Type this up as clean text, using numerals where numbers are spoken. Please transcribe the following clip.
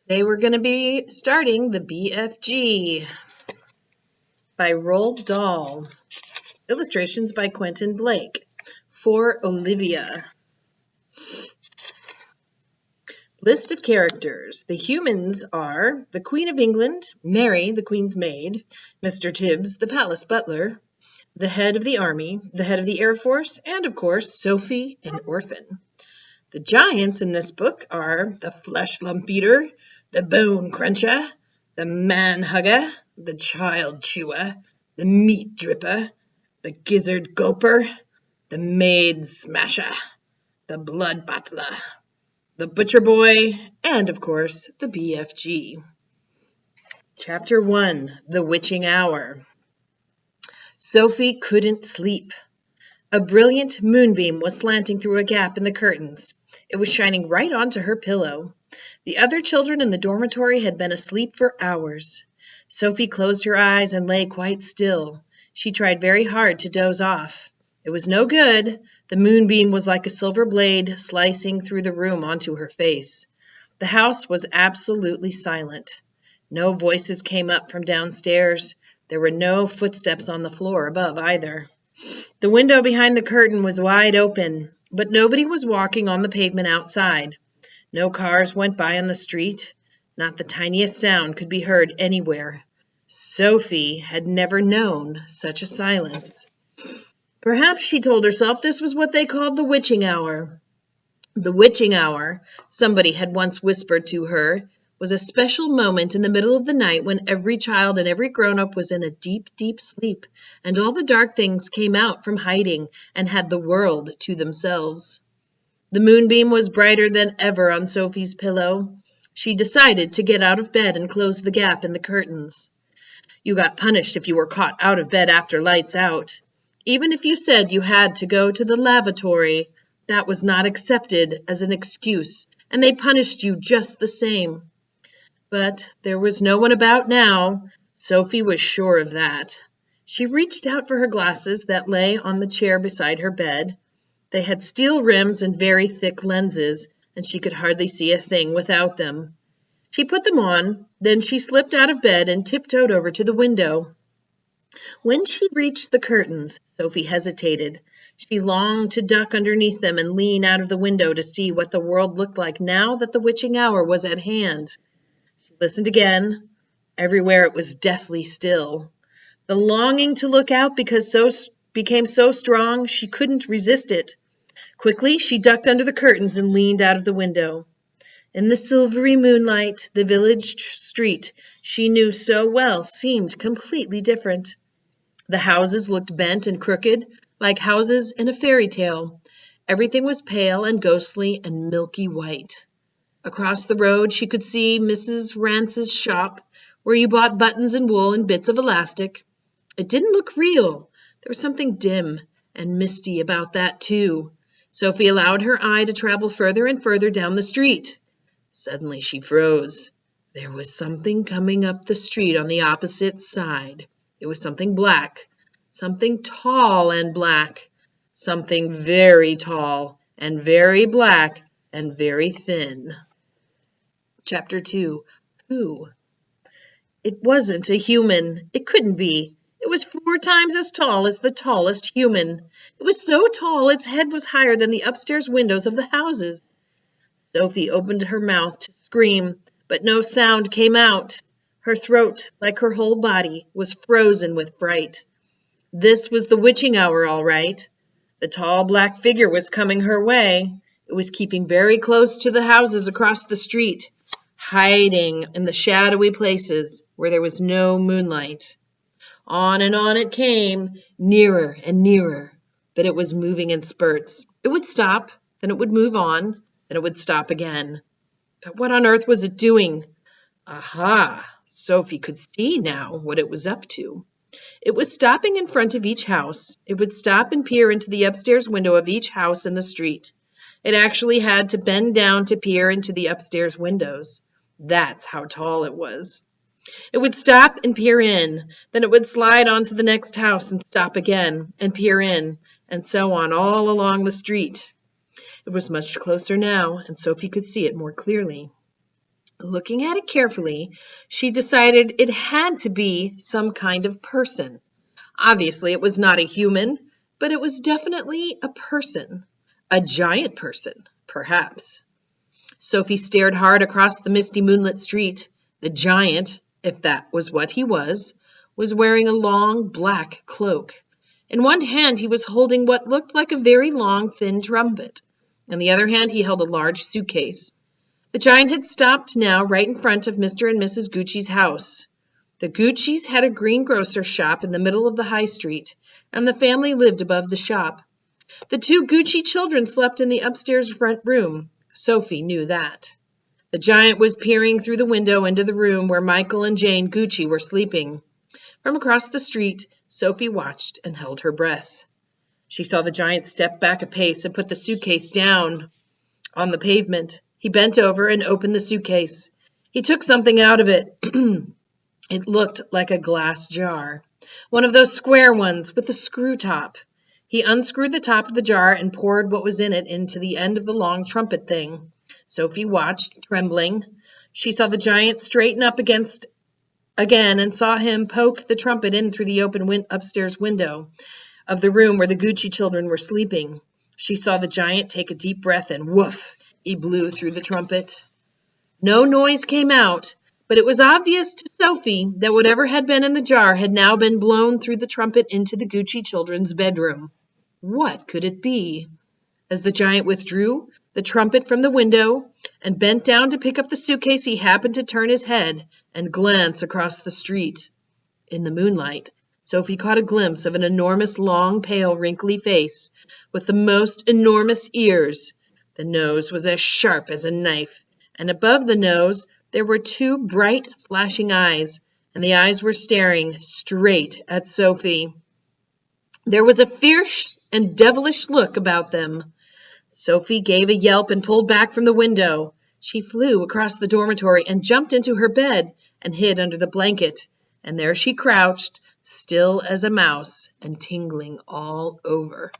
Today we're going to be starting the BFG by Roald Dahl. Illustrations by Quentin Blake. For Olivia. List of characters. The humans are the Queen of England, Mary, the Queen's maid, Mr. Tibbs, the palace butler, the head of the army, the head of the Air Force, and of course, Sophie, an orphan. The giants in this book are the Flesh Lump Eater, the Bone Cruncher, the Man Hugger, the Child Chewer, the Meat Dripper, the Gizzard Gulper, the Maid Smasher, the Blood Butler, the Butcher Boy, and of course, the BFG. Chapter 1, The Witching Hour. Sophie couldn't sleep. A brilliant moonbeam was slanting through a gap in the curtains. It was shining right onto her pillow. The other children in the dormitory had been asleep for hours. Sophie closed her eyes and lay quite still. She tried very hard to doze off. It was no good. The moonbeam was like a silver blade slicing through the room onto her face. The house was absolutely silent. No voices came up from downstairs. There were no footsteps on the floor above either. The window behind the curtain was wide open, but nobody was walking on the pavement outside. No cars went by on the street. Not the tiniest sound could be heard anywhere. Sophie had never known such a silence. Perhaps, she told herself, this was what they called the witching hour. The witching hour, somebody had once whispered to her, was a special moment in the middle of the night when every child and every grown-up was in a deep, deep sleep, and all the dark things came out from hiding and had the world to themselves. The moonbeam was brighter than ever on Sophie's pillow. She decided to get out of bed and close the gap in the curtains. You got punished if you were caught out of bed after lights out. Even if you said you had to go to the lavatory, that was not accepted as an excuse, and they punished you just the same. But there was no one about now. Sophie was sure of that. She reached out for her glasses that lay on the chair beside her bed. They had steel rims and very thick lenses, and she could hardly see a thing without them. She put them on, then she slipped out of bed and tiptoed over to the window. When she reached the curtains, Sophie hesitated. She longed to duck underneath them and lean out of the window to see what the world looked like now that the witching hour was at hand. She listened again. Everywhere it was deathly still. The longing to look out became so strong she couldn't resist it. Quickly, she ducked under the curtains and leaned out of the window. In the silvery moonlight, the village street she knew so well seemed completely different. The houses looked bent and crooked, like houses in a fairy tale. Everything was pale and ghostly and milky white. Across the road, she could see Mrs. Rance's shop, where you bought buttons and wool and bits of elastic. It didn't look real. There was something dim and misty about that, too. Sophie allowed her eye to travel further and further down the street. Suddenly she froze. There was something coming up the street on the opposite side. It was something black, something tall and black, something very tall and very black and very thin. Chapter 2. Who? It wasn't a human. It couldn't be. It was 4 times as tall as the tallest human. It was so tall its head was higher than the upstairs windows of the houses. Sophie opened her mouth to scream, but no sound came out. Her throat, like her whole body, was frozen with fright. This was the witching hour, all right. The tall black figure was coming her way. It was keeping very close to the houses across the street, hiding in the shadowy places where there was no moonlight. On and on it came, nearer and nearer, but it was moving in spurts. It would stop, then it would move on, then it would stop again. But what on earth was it doing? Aha! Sophie could see now what it was up to. It was stopping in front of each house. It would stop and peer into the upstairs window of each house in the street. It actually had to bend down to peer into the upstairs windows. That's how tall it was. It would stop and peer in, then it would slide on to the next house and stop again and peer in, and so on all along the street. It was much closer now, and Sophie could see it more clearly. Looking at it carefully, she decided it had to be some kind of person. Obviously, it was not a human, but it was definitely a person. A giant person, perhaps. Sophie stared hard across the misty moonlit street. The giant, if that was what he was wearing a long black cloak. In one hand he was holding what looked like a very long, thin trumpet. In the other hand he held a large suitcase. The giant had stopped now right in front of Mr. and Mrs. Gucci's house. The Guccis had a greengrocer's shop in the middle of the high street, and the family lived above the shop. The two Gucci children slept in the upstairs front room. Sophie knew that. The giant was peering through the window into the room where Michael and Jane Gucci were sleeping. From across the street, Sophie watched and held her breath. She saw the giant step back a pace and put the suitcase down on the pavement. He bent over and opened the suitcase. He took something out of it. It looked like a glass jar, one of those square ones with the screw top. He unscrewed the top of the jar and poured what was in it into the end of the long trumpet thing. Sophie watched, trembling. She saw the giant straighten up again and saw him poke the trumpet in through the open upstairs window of the room where the Gucci children were sleeping. She saw the giant take a deep breath and woof, he blew through the trumpet. No noise came out, but it was obvious to Sophie that whatever had been in the jar had now been blown through the trumpet into the Gucci children's bedroom. What could it be? As the giant withdrew the trumpet from the window and bent down to pick up the suitcase, he happened to turn his head and glance across the street. In the moonlight, Sophie caught a glimpse of an enormous, long, pale, wrinkly face with the most enormous ears. The nose was as sharp as a knife, and above the nose there were two bright, flashing eyes, and the eyes were staring straight at Sophie. There was a fierce and devilish look about them. Sophie gave a yelp and pulled back from the window. She flew across the dormitory and jumped into her bed and hid under the blanket. And there she crouched, still as a mouse and tingling all over.